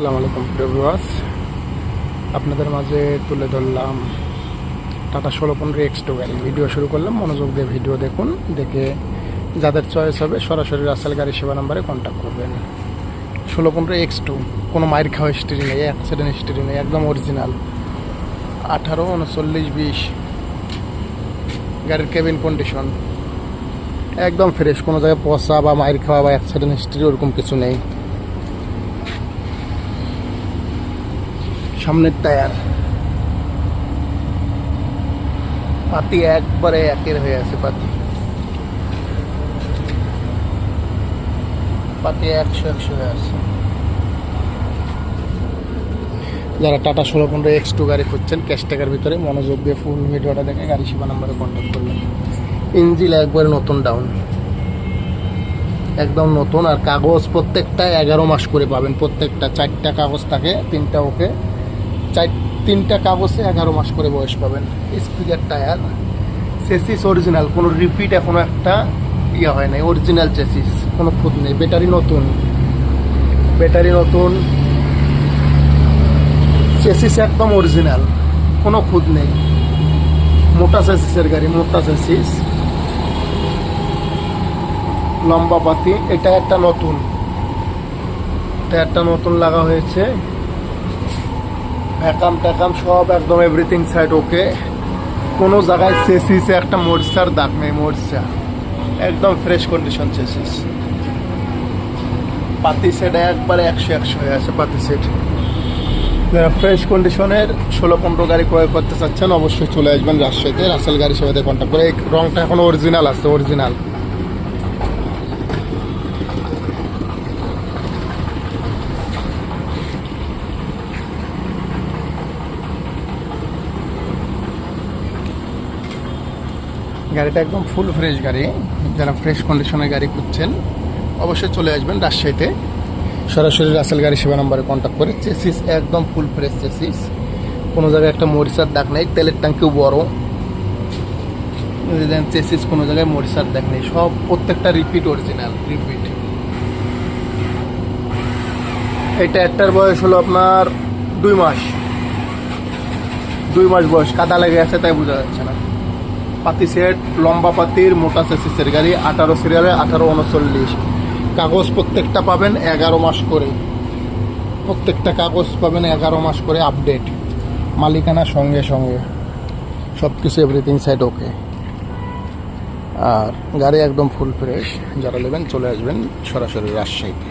আসসালামু আলাইকুম ভিউয়ার্স, আপনাদের মাঝে তুলে ধরলাম টাটা 1615 X2 গাড়ি। ভিডিও শুরু করলাম, মনোযোগ দিয়ে ভিডিও দেখুন। দেখে যাদের চয়েস হবে সরাসরি রাসেল গাড়ি সেবা নাম্বারে কন্ট্যাক্ট করবেন। 1615 X2 কোনো মায়ের খাওয়া হিস্ট্রি নেই, অ্যাক্সিডেন্ট হিস্ট্রি নেই, একদম অরিজিনাল। 18, 39, 20 গাড়ির কেবিন কন্ডিশন একদম ফ্রেশ, কোনো জায়গায় পচা বা মায়ের খাওয়া বা অ্যাক্সিডেন্ট হিস্ট্রি ওরকম কিছু নেই। সামনের টায়ার পাতি একবারে একের হয়ে আছে, পাতি 100 হয়ে আছে। যারা টাটা 1615 X2 গাড়ি খুঁজছেন ক্যাশ টাকার ভিতরে, মনোযোগ দিয়ে ফুল ভিডিওটা দেখে গাড়ি সেবা নাম্বারে কন্ট্যাক্ট করবেন। ইঞ্জিন একবারে নতুন ডাউন, একদম নতুন। আর কাগজ প্রত্যেকটা 11 মাস করে পাবেন। প্রত্যেকটা 4টা কাগজ থাকে, 3টা ওকে, 3টা কাগজে 11 মাস করে বয়স পাবেন। স্পিকার টায়ার, চেসিস অরিজিনাল, কোনো রিপিট এখনো একটা হয় নাই, অরিজিনাল চেসিস, কোনো খুঁত নেই। ব্যাটারি নতুন, চেসিস একদম অরিজিনাল, কোনো খুঁত নেই। মোটা চেসিসের গাড়ি, মোটা চেসিস, লম্বা পাতি। এটা একটা নতুন লাগা হয়েছে। ভ্যাকাম ট্যাকাম সব একদম এভরিথিং সাইড ওকে। কোনো জায়গায় চেসিসে একটা মরিচার দাগ নেই, মরিচা একদম ফ্রেশ কন্ডিশন চেসিস। পাতি সেট একবারে 100 হয়ে আছে পাতি সেট। যারা ফ্রেশ কন্ডিশনের 1615 গাড়ি ক্রয় করতে চাচ্ছেন অবশ্যই চলে আসবেন রাজশাহীতে, রাসেল গাড়ি সেবাতে কন্ট্যাক্ট করে। এই রংটা এখন অরিজিনাল আছে, অরিজিনাল। গাড়িটা একদম ফুল ফ্রেশ গাড়ি। যারা ফ্রেশ কন্ডিশনের গাড়ি খুঁজছেন অবশ্যই চলে আসবেন রাজশাহীতে, সরাসরি রাসেল গাড়ি সেবা নাম্বারে কন্ট্যাক্ট করে। চেসিস একদম ফুল ফ্রেশ চেসিস, কোনো জায়গায় একটা মরিচার দাগ নেই। তেলের ট্যাঙ্কিও বড়, চেসিস কোনো জায়গায় মরিচার দাগ নেই। সব প্রত্যেকটা রিপিট, অরিজিনাল রিপিট। এটা একটার বয়স হলো আপনার 2 মাস বয়স। কাদা লেগে আছে তাই বোঝা যাচ্ছে না। পাতি সেট, লম্বা পাতির, মোটা চেসিসের গাড়ি, 18 সিরিয়ালে, 18, 39 কাগজ প্রত্যেকটা পাবেন 11 মাস করে। প্রত্যেকটা কাগজ পাবেন 11 মাস করে আপডেট, মালিকানা সঙ্গে সব কিছু এভরিথিং সাইড ওকে। আর গাড়ি একদম ফুল ফ্রেশ। যারা নেবেন চলে আসবেন সরাসরি রাজশাহীতে।